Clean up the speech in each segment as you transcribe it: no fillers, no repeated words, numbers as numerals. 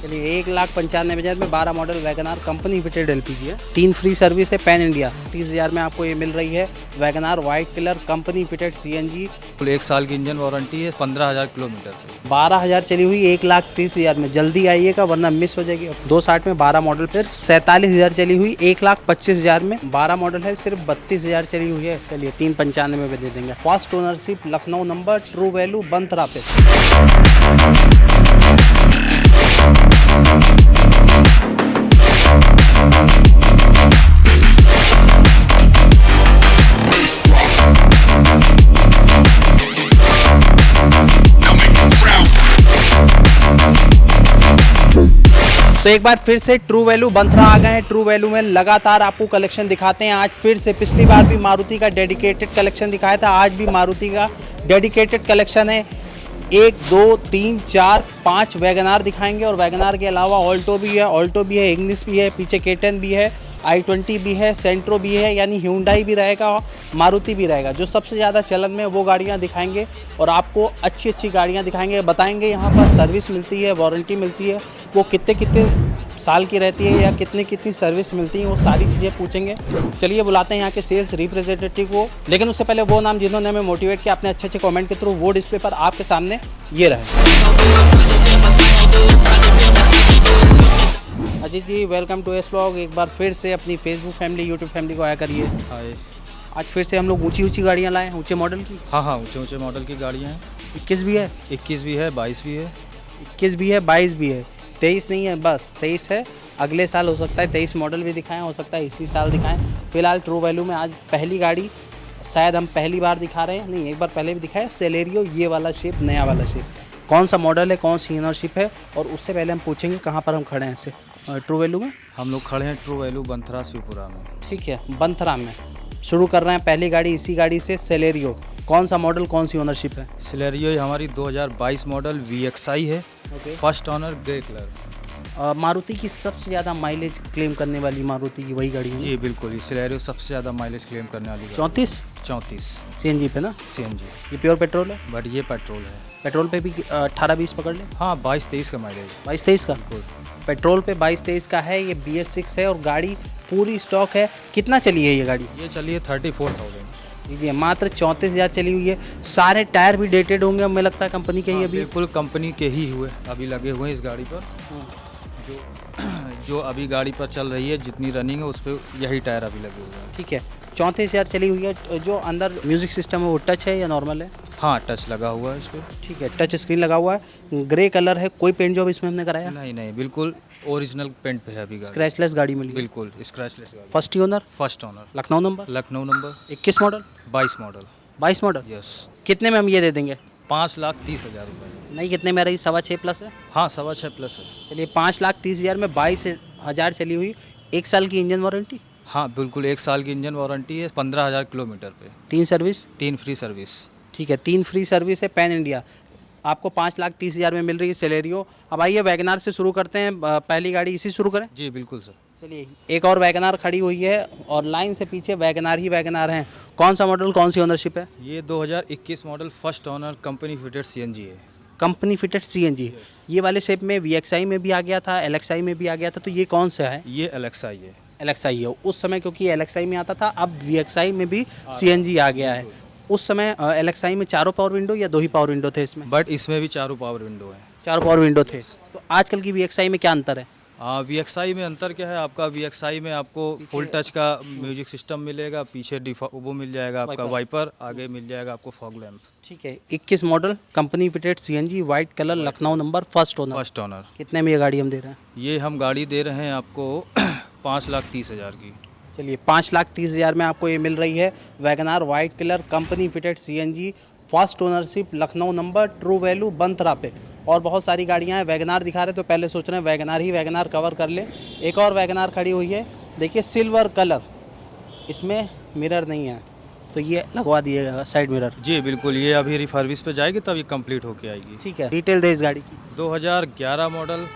चलिए 1,95,000 में 12 model WagonR company fitted LPG है। 3 फ्री सर्विस है पैन इंडिया। 30,000 में आपको ये मिल रही है WagonR white colour company fitted CNG. कुल 1 साल की इंजन वारंटी है, 15,000 किलोमीटर पे। 12,000 चली हुई 1,30,000 में। जल्दी आइएगा वरना मिस हो जाएगी। 260 में 12 मॉडल फिर 47,000 चली हुई 1,25,000 में। 12 मॉडल है, सिर्फ 32,000 चली हुई है। चलिए 395 में दे देंगे। First ownership, Lucknow number, true value, Banthra पे। तो एक बार फिर से ट्रू वैल्यू बंथरा आ गए हैं। ट्रू वैल्यू में लगातार आपको कलेक्शन दिखाते हैं। आज फिर से, पिछली बार भी मारुति का डेडिकेटेड कलेक्शन दिखाया था, आज भी मारुति का डेडिकेटेड कलेक्शन है। 1 2 3 4 5 वैगनार दिखाएंगे और वैगनार के अलावा ऑल्टो भी है, इग्निस भी है, पीछे K10 भी है, i20 भी है, सेंट्रो भी है, यानी ह्यूंडई भी रहेगा, मारुति भी रहेगा। जो सबसे ज़्यादा चलन में वो गाड़ियाँ दिखाएंगे और आपको अच्छी अच्छी गाड़ियाँ दिखाएंगे, बताएंगे यहाँ पर सर्विस मिलती है, वारंटी मिलती है, वो कितने साल की रहती है या कितनी सर्विस मिलती है, वो सारी चीज़ें पूछेंगे। चलिए बुलाते हैं यहाँ के सेल्स रिप्रेजेंटेटिव को, लेकिन उससे पहले वो नाम जिन्होंने हमें मोटिवेट किया अपने अच्छे कमेंट के थ्रू, वो डिस्प्ले पर आपके सामने ये रहे। अजीत जी, वेलकम टू एस व्लॉग। एक बार फिर से अपनी फेसबुक फैमिली, यूट्यूब फैमिली को आया करिए। हाय। आज फिर से हम लोग ऊंची गाड़ियाँ लाए हैं, ऊंचे मॉडल की। हाँ, ऊंचे मॉडल की गाड़ियाँ हैं। 21 भी है, 21 भी है, 22 भी है। 21 भी है, 22 भी है, 23 नहीं है, बस 23 है। अगले साल हो सकता है 23 मॉडल भी दिखाएं, हो सकता है इसी साल दिखाएं। फिलहाल ट्रू वैल्यू में आज पहली गाड़ी, शायद हम पहली बार दिखा रहे हैं, नहीं एक बार पहले भी दिखाया, सेलेरियो, ये वाला शेप, नया वाला शेप। कौन सा मॉडल है, कौन सी ओनरशिप है, और उससे पहले हम पूछेंगे कहाँ पर हम खड़े हैं ऐसे ट्रू वैल्यू में। हम लोग खड़े हैं ट्रू वैल्यू बंथरा शिवपुरा में। ठीक है, बंथरा में शुरू कर रहे हैं पहली गाड़ी इसी गाड़ी से, सेलेरियो। कौन सा मॉडल, कौन सी ओनरशिप है? सेलेरियो हमारी 2022 मॉडल VXI है। First owner, grey colour. Maruti की सबसे ज़्यादा माइलेज क्लेम करने वाली मारुति की वही गाड़ी है? जी बिल्कुल, ये सेलेरियो सबसे ज़्यादा माइलेज क्लेम करने वाली 34 सीएनजी पे ना? CNG। ये प्योर पेट्रोल है, बट ये पेट्रोल है। पेट्रोल पे भी 18-20 पकड़ ले। हाँ, 22-23 का माइलेज। 22-23 का बिल्कुल। पेट्रोल पे 22-23 का है। ये BS6 है और गाड़ी पूरी स्टॉक है। कितना चली है ये गाड़ी? ये चलिए 34,000। लीजिए, मात्र 34,000 चली हुई है। सारे टायर भी डेटेड होंगे, हमें लगता है कंपनी के ही अभी। बिल्कुल कंपनी के ही हुए अभी लगे हुए हैं इस गाड़ी पर। जो अभी गाड़ी पर चल रही है, जितनी रनिंग है उस पर यही टायर अभी लगे हुए हैं। ठीक है, 34,000 चली हुई है। जो अंदर म्यूजिक सिस्टम है वो टच है या नॉर्मल है? हाँ, टच लगा हुआ है इस पर। ठीक है, टच स्क्रीन लगा हुआ है। ग्रे कलर है। कोई पेंट जॉब इसमें हमने कराया? नहीं, बिल्कुल ओरिजिनल पेंट पे है अभी गाड़ी। स्क्रैचलेस गाड़ी मिली? बिल्कुल स्क्रैचलेस गाड़ी। First owner, first owner, Lucknow number, Lucknow number, 21 model, 22 model. 22 model. Yes. कितने में हम ये दे देंगे? 5,30,000 रुपये। नहीं, कितने में रही? 6.25 प्लस है। हाँ, 6.25 प्लस है। चलिए 5,30,000 में 22,000 चली हुई। 1 साल की इंजन वारंटी। हाँ बिल्कुल, 1 साल की इंजन वारंटी है, 15,000 किलोमीटर पे। 3 सर्विस। 3 free service. ठीक है, 3 फ्री सर्विस है पैन इंडिया। आपको 5,30,000 में मिल रही है सेलेरियो। अब आइए वैगनार से शुरू करते हैं। पहली गाड़ी इसी शुरू करें? जी बिल्कुल सर। चलिए, एक और वैगनार खड़ी हुई है और लाइन से पीछे वैगनार ही वैगनार हैं। कौन सा मॉडल, कौन सी ओनरशिप है? ये 2021 model, first owner, company fitted CNG है। Company fitted CNG। ये वाले शेप में VXI में भी आ गया था, LXI में भी आ गया था, तो ये कौन सा है? ये LXI है। LXI है उस समय, क्योंकि LXI में आता था, अब VXI में भी CNG आ गया है। उस समय LXI में 4 पावर विंडो या 2 ही पावर विंडो थे इसमें? बट इसमें भी 4 पावर विंडो है। 4 पावर विंडो थे। तो आजकल की VXI में क्या अंतर है? VXI में अंतर क्या है आपका? VXI में आपको फुल टच का म्यूजिक सिस्टम मिलेगा, पीछे वो मिल जाएगा आपका वाइपर, आगे मिल जाएगा आपको फॉग लैम्प। ठीक है, 21 model, company fitted CNG, white colour, Lucknow number, first owner. First owner. कितने में ये गाड़ी हम दे रहे हैं? ये हम गाड़ी दे रहे हैं आपको 5,30,000 की। चलिए 5,30,000 में आपको ये मिल रही है WagonR white colour company fitted CNG, first ownership, Lucknow number, true value, Banthra पे। और बहुत सारी गाड़ियां हैं। वैगनार दिखा रहे तो पहले सोच रहे हैं वैगनार ही वैगनार कवर कर ले। एक और वैगनार खड़ी हुई है, देखिए सिल्वर कलर, इसमें मिरर नहीं है तो ये लगवा दिएगा साइड मिरर। जी बिल्कुल, ये अभी रिफर्विश पे जाएगी तब ये कंप्लीट होके आएगी। ठीक है, डिटेल दे इस गाड़ी की। 2011 मॉडल,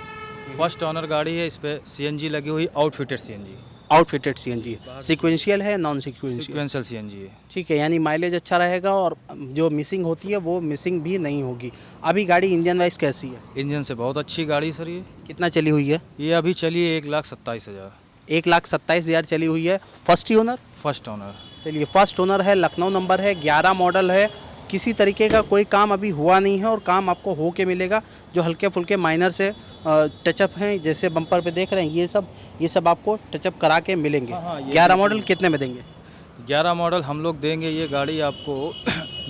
फर्स्ट ऑनर गाड़ी है, इस पर CNG लगी हुई, आउटफिटेड CNG। आउटफिटेड सीएनजी है, सीक्वेंशियल है नॉन सीक्वेंशियल? सिक्वेंशियल सीएनजी है। ठीक है, यानी माइलेज अच्छा रहेगा और जो मिसिंग होती है वो मिसिंग भी नहीं होगी। अभी गाड़ी इंजन वाइज कैसी है? इंजन से बहुत अच्छी गाड़ी सर ये। कितना चली हुई है? ये अभी चली है 1,27,000। 1,27,000 चली हुई है। फर्स्ट ही ओनर? First owner. चलिए, फर्स्ट ओनर है, लखनऊ नंबर है, 11 मॉडल है, किसी तरीके का कोई काम अभी हुआ नहीं है और काम आपको हो के मिलेगा। जो हल्के फुल्के माइनर से टचअप हैं, जैसे बम्पर पे देख रहे हैं, ये सब आपको टचअप करा के मिलेंगे। हाँ, ये 11 मॉडल कितने में देंगे? 11 मॉडल हम लोग देंगे ये गाड़ी आपको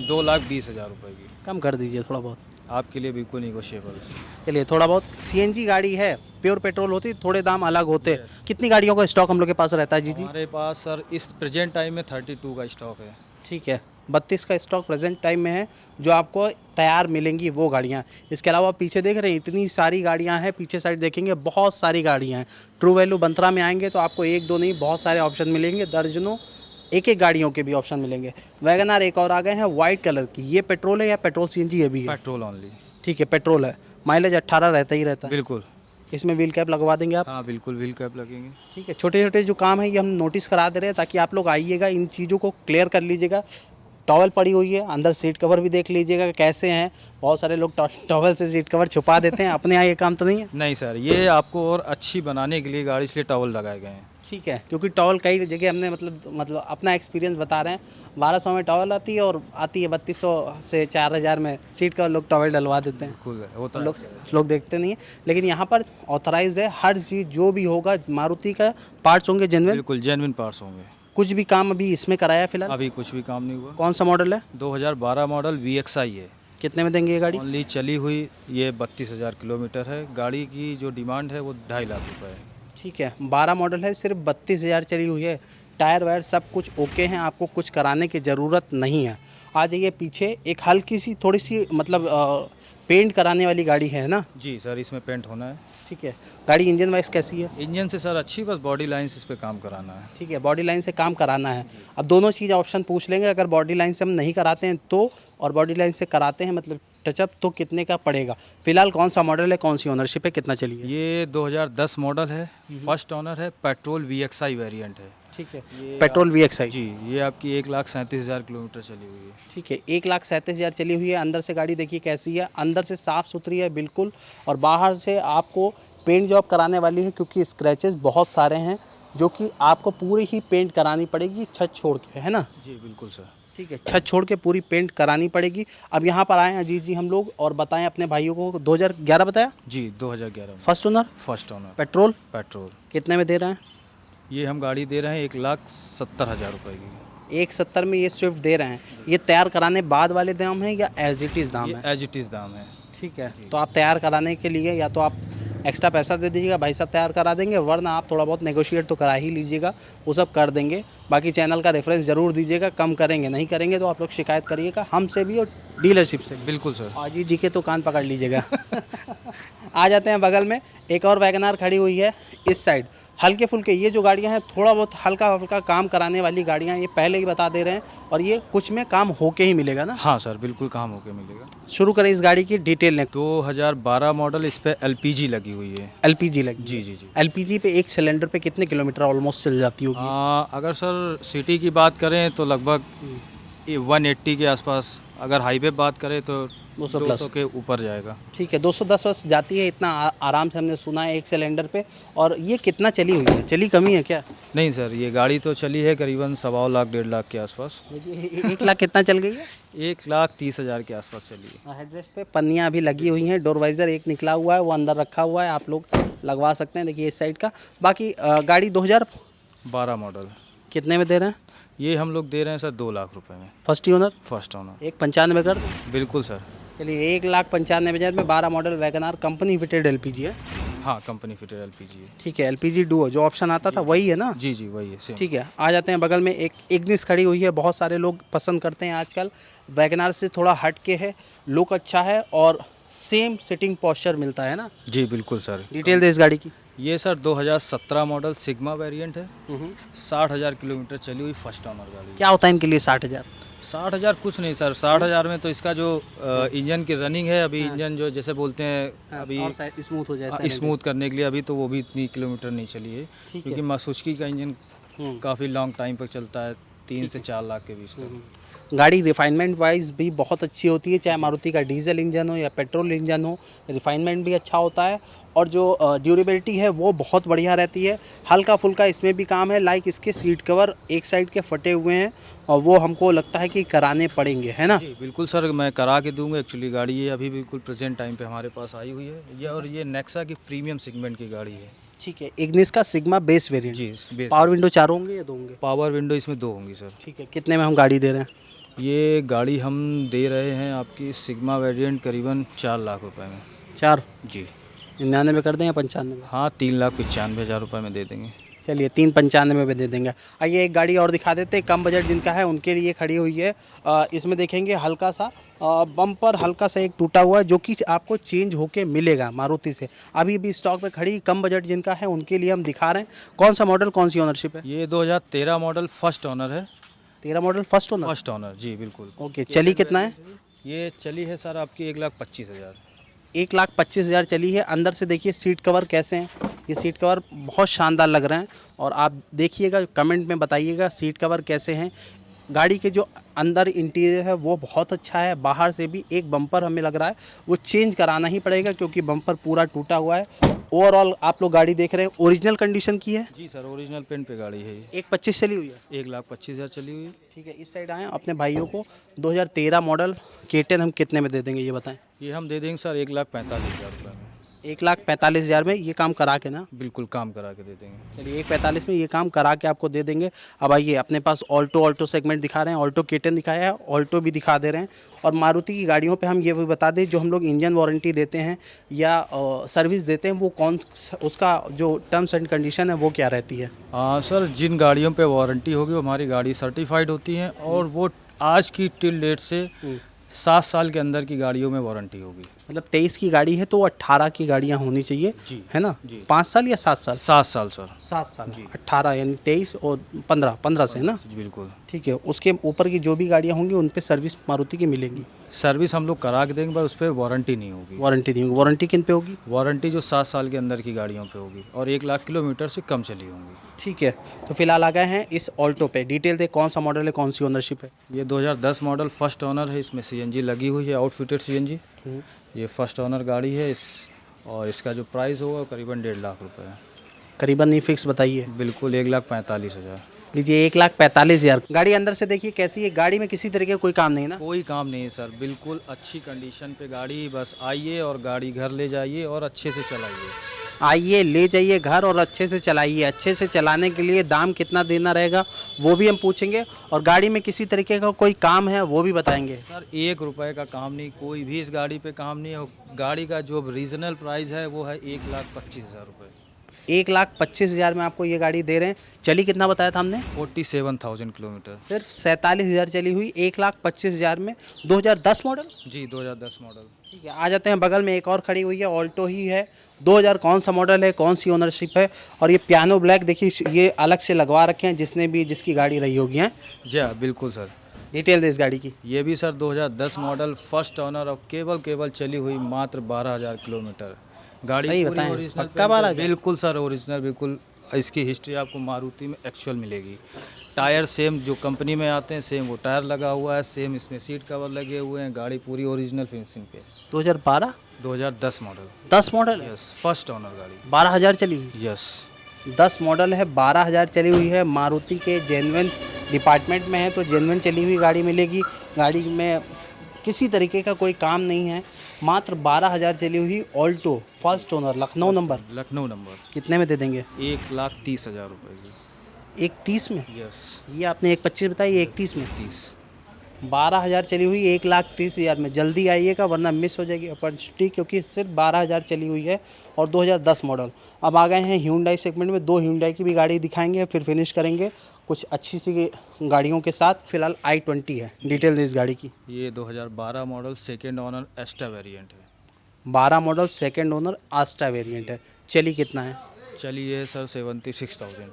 2,20,000 रुपये की। कम कर दीजिए थोड़ा बहुत। आपके लिए बिल्कुल निगोशिएबल। चलिए, थोड़ा बहुत। सीएनजी गाड़ी है, प्योर पेट्रोल होती, थोड़े दाम अलग होते। कितनी गाड़ियों का स्टॉक हम लोग के पास रहता है जी? हमारे पास सर इस प्रेजेंट टाइम में 32 का स्टॉक है। ठीक है, 32 का स्टॉक प्रेजेंट टाइम में है, जो आपको तैयार मिलेंगी वो गाड़ियाँ। इसके अलावा पीछे देख रहे हैं इतनी सारी गाड़ियाँ हैं, पीछे साइड देखेंगे बहुत सारी गाड़ियाँ हैं। ट्रू वैल्यू बंत्रा में आएंगे तो आपको एक दो नहीं बहुत सारे ऑप्शन मिलेंगे, दर्जनों एक एक गाड़ियों के भी ऑप्शन मिलेंगे। वैगनआर एक और आ गए हैं वाइट कलर की, ये पेट्रोल है या पेट्रोल सीएनजी ये भी है? Petrol only. ठीक है, पेट्रोल है, माइलेज 18 रहता ही रहता है। बिल्कुल। इसमें व्हील कैप लगवा देंगे आप? हाँ बिल्कुल, व्हील कैप लगेंगे। ठीक है, छोटे छोटे जो काम है ये हम नोटिस करा दे रहे हैं ताकि आप लोग आइएगा, इन चीज़ों को क्लियर कर लीजिएगा। टॉवल पड़ी हुई है, अंदर सीट कवर भी देख लीजिएगा कैसे हैं। बहुत सारे लोग टॉवल से सीट कवर छुपा देते हैं, अपने यहाँ ये काम तो नहीं है? नहीं सर, ये आपको और अच्छी बनाने के लिए गाड़ी इसलिए टॉवल लगाए गए हैं। ठीक है, क्योंकि टॉवल कई जगह हमने मतलब अपना एक्सपीरियंस बता रहे हैं, 1200 में टॉवल आती है और आती है 3200 से 4000 में सीट कवर लोग टॉवल डलवा देते हैं। बिल्कुल होता है। लोग देखते नहीं है, लेकिन यहाँ पर ऑथराइज है, हर चीज़ जो भी होगा मारुति का पार्ट्स होंगे जेन्युइन, बिल्कुल जेन्युइन पार्ट्स होंगे। कुछ भी काम अभी इसमें कराया फिलहाल? अभी कुछ भी काम नहीं हुआ। कौन सा मॉडल है? 2012 मॉडल VXI है। कितने में देंगे ये गाड़ी? ओनली चली हुई ये 32,000 किलोमीटर है। गाड़ी की जो डिमांड है वो 2.5 लाख रुपए है। ठीक है, 12 मॉडल है, सिर्फ 32,000 चली हुई है। टायर वायर सब कुछ ओके हैं, आपको कुछ कराने की ज़रूरत नहीं है। आ जाइए पीछे, एक हल्की सी थोड़ी सी मतलब पेंट कराने वाली गाड़ी है ना? जी सर, इसमें पेंट होना है। ठीक है, गाड़ी इंजन वाइज कैसी है? इंजन से सर अच्छी, बस बॉडी लाइन्स इस पे काम कराना है। ठीक है, बॉडी लाइन से काम कराना है। अब दोनों चीज़ ऑप्शन पूछ लेंगे, अगर बॉडी लाइन से हम नहीं कराते हैं तो, और बॉडी लाइन से कराते हैं मतलब टचअप, तो कितने का पड़ेगा? फिलहाल कौन सा मॉडल है, कौन सी ओनरशिप है, कितना चली है? ये 2010 मॉडल है, फर्स्ट ओनर है, पेट्रोल VXI वेरिएंट है। ठीक है, पेट्रोल VXI। जी, ये आपकी 1,37,000 किलोमीटर चली हुई है। ठीक है, 1,37,000 चली हुई है। अंदर से गाड़ी देखिए कैसी है, अंदर से साफ़ सुथरी है बिल्कुल, और बाहर से आपको पेंट जॉब कराने वाली है, क्योंकि स्क्रैचेस बहुत सारे हैं जो कि आपको पूरी ही पेंट करानी पड़ेगी छत छोड़ के, है ना? जी बिल्कुल सर। ठीक है, छत छोड़ के पूरी पेंट करानी पड़ेगी। अब यहाँ पर आए हैं अजीत जी हम लोग, और बताएं अपने भाइयों को। 2011 बताया? जी 2011 में। First owner, first owner, petrol, petrol. कितने में दे रहे हैं? ये हम गाड़ी दे रहे हैं 1,70,000 रुपये की। 1,70 में ये स्विफ्ट दे रहे हैं। ये तैयार कराने बाद वाले दाम है या एज इट इज़ दाम ये है? एज इट इज़ दाम है। ठीक है, तो आप तैयार कराने के लिए या तो आप एक्स्ट्रा पैसा दे दीजिएगा, भाई साहब तैयार करा देंगे, वरना आप थोड़ा बहुत नेगोशिएट तो करा ही लीजिएगा, वो सब कर देंगे। बाकी चैनल का रेफरेंस ज़रूर दीजिएगा, कम करेंगे, नहीं करेंगे तो आप लोग शिकायत करिएगा हमसे भी और डीलरशिप से। बिल्कुल सर। अजीत जी के तो कान पकड़ लीजिएगा। आ जाते हैं बगल में, एक और वैगनआर खड़ी हुई है इस साइड। हल्के फुल्के ये जो गाड़ियां हैं, थोड़ा बहुत हल्का हल्का काम कराने वाली गाड़ियां, ये पहले ही बता दे रहे हैं, और ये कुछ में काम होके ही मिलेगा ना? हाँ सर, बिल्कुल काम होके मिलेगा। शुरू करें इस गाड़ी की डिटेल ने। 2012 मॉडल, इस पे LPG लगी हुई है। LPG लगी? जी जी जी। LPG पे एक सिलेंडर पे कितने किलोमीटर ऑलमोस्ट चल जाती होगी? अगर सर सिटी की बात करें तो लगभग 180 के आसपास, अगर हाईवे बात करें तो 200 के ऊपर जाएगा। ठीक है, 210 बस जाती है, इतना आराम से हमने सुना है एक सिलेंडर पे। और ये कितना चली हुई है, चली कमी है क्या? नहीं सर, ये गाड़ी तो चली है करीबन 1.25 लाख 1.5 लाख के आसपास। 1 लाख कितना चल गई है? 1,30,000 के आसपास चली है। हेडरेस्ट पे पन्नियाँ अभी लगी हुई हैं, डोर वाइजर एक निकला हुआ है, वो अंदर रखा हुआ है, आप लोग लगवा सकते हैं। देखिए इस साइड का। बाकी गाड़ी 2012 मॉडल कितने में दे रहे हैं? ये हम लोग दे रहे हैं सर 2 लाख रुपए में। First owner? First owner. 1,95 कर दो? बिल्कुल सर। चलिए, 1,95,000 में 12 model WagonR, company fitted LPG है। हाँ, कंपनी फिटेड LPG है। ठीक है, LPG डुओ जो ऑप्शन आता था वही है ना? जी जी वही है, सेम। ठीक है, आ जाते हैं बगल में, एक इग्निस खड़ी हुई है, बहुत सारे लोग पसंद करते हैं आजकल। वैगनआर से थोड़ा हट के है, लुक अच्छा है और सेम सिटिंग पोस्चर मिलता है ना? जी बिल्कुल सर। डिटेल दे इस गाड़ी की। ये सर 2017 मॉडल सिग्मा वेरिएंट है। 60,000 किलोमीटर चली हुई फर्स्ट ओनर गाड़ी। क्या होता है इनके लिए 60,000? 60,000 कुछ नहीं सर, 60,000 में तो इसका जो इंजन की रनिंग है अभी, इंजन जो जैसे बोलते हैं अभी स्मूथ हो जाए स्मूथ करने के लिए, अभी तो वो भी इतनी किलोमीटर नहीं चली है, क्योंकि मासुजुकी का इंजन काफ़ी लॉन्ग टाइम पर चलता है, 3 से 4 लाख के बीच तक। गाड़ी रिफाइनमेंट वाइज भी बहुत अच्छी होती है, चाहे मारुति का डीजल इंजन हो या पेट्रोल इंजन हो, रिफाइनमेंट भी अच्छा होता है और जो ड्यूरेबिलिटी है वो बहुत बढ़िया रहती है। हल्का फुल्का इसमें भी काम है, लाइक इसके सीट कवर एक साइड के फटे हुए हैं और वो हमको लगता है कि कराने पड़ेंगे, है ना? जी बिल्कुल सर, मैं करा के दूंगा। एक्चुअली गाड़ी ये अभी बिल्कुल प्रेजेंट टाइम पे हमारे पास आई हुई है, ये और ये नेक्सा की प्रीमियम सेगमेंट की गाड़ी है। ठीक है, इग्निस का सिग्मा बेस वेरिएंट। जी, पावर विंडो 4 होंगे या 2 होंगे? पावर विंडो इसमें 2 होंगी सर। ठीक है, कितने में हम गाड़ी दे रहे हैं? ये गाड़ी हम दे रहे हैं आपकी सिग्मा वेरिएंट करीबन 4 लाख रुपए में। 4? जी 99 कर दें या 95? हाँ, 3,95,000 रुपये में दे देंगे। चलिए 395 में दे देंगे। आइए एक गाड़ी और दिखा देते हैं, कम बजट जिनका है उनके लिए खड़ी हुई है। इसमें देखेंगे हल्का सा बम्पर हल्का सा एक टूटा हुआ है जो कि आपको चेंज होके मिलेगा मारुति से। अभी भी स्टॉक में खड़ी, कम बजट जिनका है उनके लिए हम दिखा रहे हैं। कौन सा मॉडल, कौन सी ओनरशिप है? ये 2013 मॉडल फर्स्ट ओनर है। 13 model first owner? First owner जी बिल्कुल। ओके, चली कितना है? ये चली है सर आपकी 1,25,000। 1,25,000 चली है। अंदर से देखिए सीट कवर कैसे हैं, ये सीट कवर बहुत शानदार लग रहे हैं और आप देखिएगा, कमेंट में बताइएगा सीट कवर कैसे हैं। गाड़ी के जो अंदर इंटीरियर है वो बहुत अच्छा है। बाहर से भी एक बम्पर हमें लग रहा है वो चेंज कराना ही पड़ेगा क्योंकि बम्पर पूरा टूटा हुआ है। ओवरऑल आप लोग गाड़ी देख रहे हैं ओरिजिनल कंडीशन की है? जी सर, ओरिजिनल पेंट पे गाड़ी है ये। 1,25 चली हुई है? 1,25,000 चली हुई है। ठीक है, इस साइड आएँ अपने भाइयों को। 2013 मॉडल K10 हम कितने में दे देंगे ये बताएं? ये हम दे देंगे सर 1,45,000 रुपये में। 1,45,000 में ये काम करा के ना? बिल्कुल काम करा के दे देंगे। चलिए 1,45 में ये काम करा के आपको दे देंगे। अब आइए अपने पास ऑल्टो सेगमेंट दिखा रहे हैं, ऑल्टो K10 दिखाया है, ऑल्टो भी दिखा दे रहे हैं। और मारुति की गाड़ियों पे हम ये भी बता दें, जो हम लोग इंजन वारंटी देते हैं या सर्विस देते हैं वो कौन, उसका जो टर्म्स एंड कंडीशन है वो क्या रहती है? हाँ सर, जिन गाड़ियों पे वारंटी होगी वो हमारी गाड़ी सर्टिफाइड होती हैं और वो आज की टिल डेट से 7 साल के अंदर की गाड़ियों में वारंटी होगी। मतलब 23 की गाड़ी है तो 18 की गाड़ियाँ होनी चाहिए, जी है ना? जी। 5 साल या 7 साल? 7 साल सर। 7 साल जी। 18 यानी 23 और 15 से, है ना? जी बिल्कुल। ठीक है, उसके ऊपर की जो भी गाड़ियाँ होंगी उन पे सर्विस मारुति की मिलेगी? सर्विस हम लोग करा के देंगे, पर उस पर वारंटी नहीं होगी। वारंटी नहीं होगी? वारंटी किन पे होगी? वारंटी जो 7 साल के अंदर की गाड़ियों पे होगी और 1 लाख किलोमीटर से कम चली होंगी। ठीक है, तो फिलहाल आ गए हैं इस ऑल्टो पे। डिटेल दे, कौन सा मॉडल है, कौन सी ओनरशिप है? ये 2010 मॉडल फर्स्ट ओनर है, इसमें CNG लगी हुई है, आउटफिटेड CNG। ये फर्स्ट ओनर गाड़ी है और इसका जो प्राइस होगा करीबन 1.5 लाख रुपए है। करीबन नहीं, फिक्स बताइए। बिल्कुल 1,45,000। लीजिए 1,45,000। गाड़ी अंदर से देखिए कैसी है, गाड़ी में किसी तरीके का कोई काम नहीं ना? कोई काम नहीं है सर, बिल्कुल अच्छी कंडीशन पे गाड़ी। बस आइए और गाड़ी घर ले जाइए और अच्छे से चलाइए। आइए ले जाइए घर और अच्छे से चलाइए। अच्छे से चलाने के लिए दाम कितना देना रहेगा वो भी हम पूछेंगे और गाड़ी में किसी तरीके का कोई काम है वो भी बताएंगे। सर 1 रुपए का काम नहीं, कोई भी इस गाड़ी पे काम नहीं है। गाड़ी का जो रीजनल प्राइस है वो है 1,25,000 रुपये। 1,25,000 में आपको ये गाड़ी दे रहे हैं। चली कितना बताया था हमने? 47,000 किलोमीटर। सिर्फ 47,000 चली हुई 1,25,000 में। 2010 मॉडल? जी 2010 मॉडल। ठीक है, आ जाते हैं बगल में एक और खड़ी हुई है, ऑल्टो ही है। 2000 कौन सा मॉडल है, कौन सी ओनरशिप है? और ये पियानो ब्लैक देखिए, ये अलग से लगवा रखे हैं जिसकी गाड़ी रही होगी हैं। जी हाँ बिल्कुल सर। डिटेल दे इस गाड़ी की। ये भी सर 2010 मॉडल फर्स्ट ओनर और केवल चली हुई मात्र 12,000 किलोमीटर। गाड़ी सही पूरी बताएं, ओरिजिनल पक्का 12,000? बिल्कुल सर, ओरिजिनल बिल्कुल। इसकी हिस्ट्री आपको मारुति में एक्चुअल मिलेगी। टायर सेम जो कंपनी में आते हैं सेम वो टायर लगा हुआ है, सेम इसमें सीट कवर लगे हुए हैं। गाड़ी पूरी ओरिजिनल फिनिशिंग पे। 2012? 2010 मॉडल। 10 मॉडल है? यस, फर्स्ट ओनर गाड़ी। 12,000 चली हुई? यस 10 मॉडल है, 12,000 चली हुई है। मारुति के जेन्युइन डिपार्टमेंट में है तो जेन्युइन चली हुई गाड़ी मिलेगी। गाड़ी में किसी तरीके का कोई काम नहीं है। मात्र 12,000 चली हुई Alto first owner, Lucknow number. Lucknow number. कितने में दे देंगे? 1,30,000 रुपये की। 1,30 में? यस ये आपने 1,25 बताई, 1,30 में? 30। 12,000 चली हुई 1,30,000 में। जल्दी आइएगा वरना मिस हो जाएगी अपॉर्चुनिटी, क्योंकि सिर्फ 12,000 चली हुई है और 2010 मॉडल। अब आ गए हैं Hyundai सेगमेंट में। 2 Hyundai की भी गाड़ी दिखाएंगे, फिर फिनिश करेंगे कुछ अच्छी सी गाड़ियों के साथ। फिलहाल i20 है। डिटेल दे इस गाड़ी की। ये 2012 मॉडल सेकेंड ओनर एस्टा वेरिएंट है। 12 model second owner Ashta variant है। चली कितना है? चली है सर 76,000।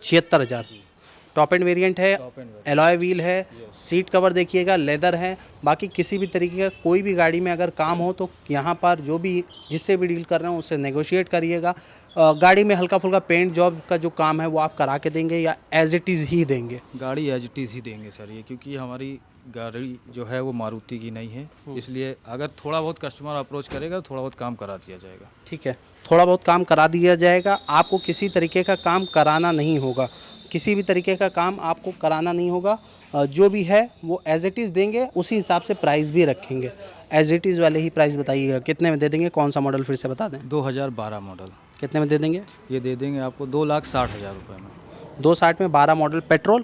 76,000। टॉप एंड वेरिएंट है, टॉप एंड एलॉय व्हील है, सीट कवर देखिएगा लेदर है। बाकी किसी भी तरीके का कोई भी गाड़ी में अगर काम हो तो यहाँ पर जो भी जिससे भी डील कर रहे हैं उससे नेगोशिएट करिएगा। गाड़ी में हल्का फुल्का पेंट जॉब का जो काम है वो आप करा के देंगे या एज इट इज़ ही देंगे? गाड़ी एज इट इज़ ही देंगे सर ये, क्योंकि हमारी गाड़ी जो है वो मारुति की नहीं है, इसलिए अगर थोड़ा बहुत कस्टमर अप्रोच करेगा तो थोड़ा बहुत काम करा दिया जाएगा। ठीक है, थोड़ा बहुत काम करा दिया जाएगा। आपको किसी तरीके का काम कराना नहीं होगा, किसी भी तरीके का काम आपको कराना नहीं होगा। जो भी है वो एज इट इज़ देंगे, उसी हिसाब से प्राइस भी रखेंगे। एज इट इज़ वाले ही प्राइस बताइएगा, कितने में दे देंगे? कौन सा मॉडल फिर से बता दें। 2012 मॉडल। कितने में दे देंगे? ये दे देंगे आपको 2,60,000 रुपये में। 260 में 12 मॉडल पेट्रोल।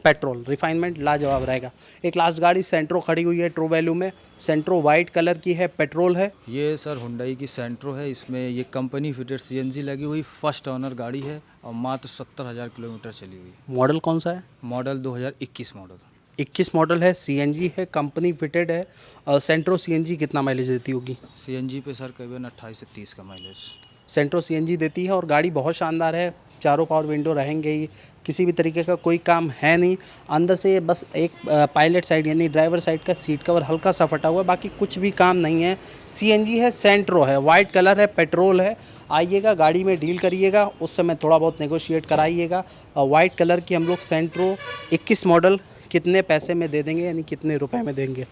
पेट्रोल रिफाइनमेंट लाजवाब रहेगा। एक लास्ट गाड़ी सेंट्रो खड़ी हुई है ट्रू वैल्यू में। सेंट्रो वाइट कलर की है, पेट्रोल है। ये सर हुंडई की सेंट्रो है, इसमें ये कंपनी फिटेड सीएनजी लगी हुई, फर्स्ट ओनर गाड़ी है और मात्र 70,000 किलोमीटर चली हुई। मॉडल कौन सा है? Model 2021 model. 21 मॉडल है, सीएनजी है, कंपनी फिटेड है। सेंट्रो सीएनजी कितना माइलेज देती होगी? सीएनजी पे सर करीबन 28 से 30 का माइलेज सेंट्रो सीएनजी देती है और गाड़ी बहुत शानदार है। चारों पावर विंडो रहेंगे ही, किसी भी तरीके का कोई काम है नहीं। अंदर से बस एक पायलट साइड यानी ड्राइवर साइड का सीट कवर हल्का सा फटा हुआ है, बाकी कुछ भी काम नहीं है। सीएनजी है, सेंट्रो है, वाइट कलर है, पेट्रोल है। आइएगा गाड़ी में डील करिएगा, उस समय थोड़ा बहुत नेगोशिएट कराइएगा। वाइट कलर की हम लोग सेंट्रो 21 मॉडल कितने पैसे में दे देंगे, यानी कितने रुपए में देंगे?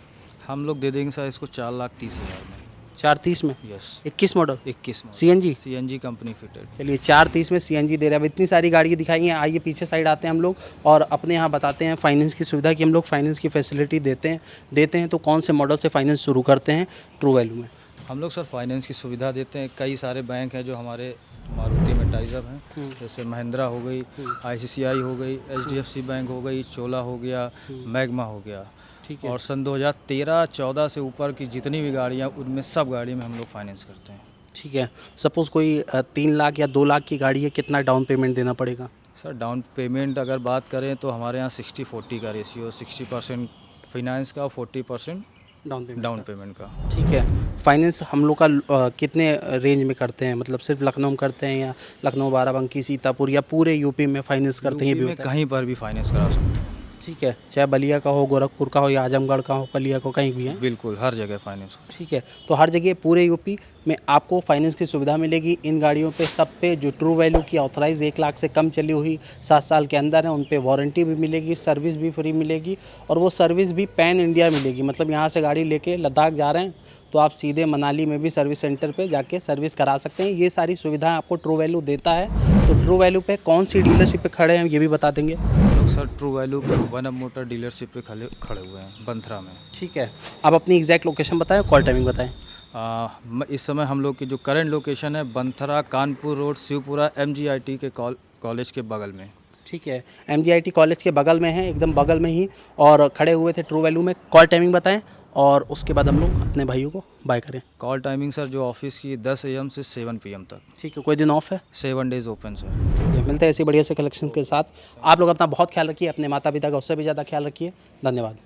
हम लोग दे देंगे सर इसको 4,30,000 में। 430 में? Yes. 21 model 21 model CNG. CNG company fitted. चलिए 430 में सीएनजी दे रहा है। अब इतनी सारी गाड़ियाँ दिखाई हैं, आइए पीछे साइड आते हैं हम लोग और अपने यहाँ बताते हैं फाइनेंस की सुविधा की हम लोग फाइनेंस की फैसिलिटी देते हैं। तो कौन से मॉडल से फाइनेंस शुरू करते हैं ट्रू वैल्यू में? हम लोग सर फाइनेंस की सुविधा देते हैं। कई सारे बैंक हैं जो हमारे मारुति में टाइजअप हैं, जैसे महिंद्रा हो गई, आईसीआईसीआई हो गई, एचडीएफसी बैंक हो गई, चोला हो गया, मैग्मा हो गया। ठीक है। और सन 2013-14 से ऊपर की जितनी भी गाड़ियाँ, उनमें सब गाड़ी में हम लोग फाइनेंस करते हैं। ठीक है। सपोज़ कोई 3 लाख या 2 लाख की गाड़ी है, कितना डाउन पेमेंट देना पड़ेगा? सर डाउन पेमेंट अगर बात करें तो हमारे यहाँ 60-40 का रेशियो, 60% फाइनेंस का और 40% डाउन पेमेंट का। ठीक है। फाइनेंस हम लोग का कितने रेंज में करते हैं? मतलब सिर्फ लखनऊ में करते हैं या लखनऊ, बाराबंकी, सीतापुर या पूरे यूपी में फाइनेंस करते हैं? ये भी में कहीं पर भी फाइनेंस करा सकते हैं। ठीक है, चाहे बलिया का हो, गोरखपुर का हो या आजमगढ़ का हो, बलिया का, कहीं भी है? बिल्कुल, हर जगह फाइनेंस। ठीक है, तो हर जगह पूरे यूपी में आपको फाइनेंस की सुविधा मिलेगी। इन गाड़ियों पे सब पे जो ट्रू वैल्यू की ऑथराइज 1 लाख से कम चली हुई 7 साल के अंदर है, उन पे वारंटी भी मिलेगी, सर्विस भी फ्री मिलेगी और वो सर्विस भी पैन इंडिया मिलेगी। मतलब यहाँ से गाड़ी लेके लद्दाख जा रहे हैं तो आप सीधे मनाली में भी सर्विस सेंटर पे जाके सर्विस करा सकते हैं। ये सारी सुविधाएं आपको ट्रू वैल्यू देता है। तो ट्रू वैल्यू पे कौन सी डीलरशिप पे खड़े हैं ये भी बता देंगे? लोग सर ट्रू वैल्यू पे वन अप मोटर डीलरशिप पे खड़े हुए हैं बंथरा में। ठीक है, आप अपनी एग्जैक्ट लोकेशन बताएं, कॉल टाइमिंग बताएं। इस समय हम लोग की जो करंट लोकेशन है बंथरा कानपुर रोड, शिवपुरा, MGIT के कॉलेज के बगल में। ठीक है, MGIT कॉलेज के बगल में है, एकदम बगल में ही, और खड़े हुए थे ट्रू वैल्यू में। कॉल टाइमिंग बताएं और उसके बाद हम लोग अपने भाइयों को बाय करें। कॉल टाइमिंग सर जो ऑफिस की 10 AM से 7 PM तक। ठीक है, कोई दिन ऑफ है? 7 डेज ओपन सर। ठीक है, मिलते हैं ऐसे बढ़िया से कलेक्शन के साथ। आप लोग अपना बहुत ख्याल रखिए, अपने माता पिता का उससे भी ज़्यादा ख्याल रखिए। धन्यवाद।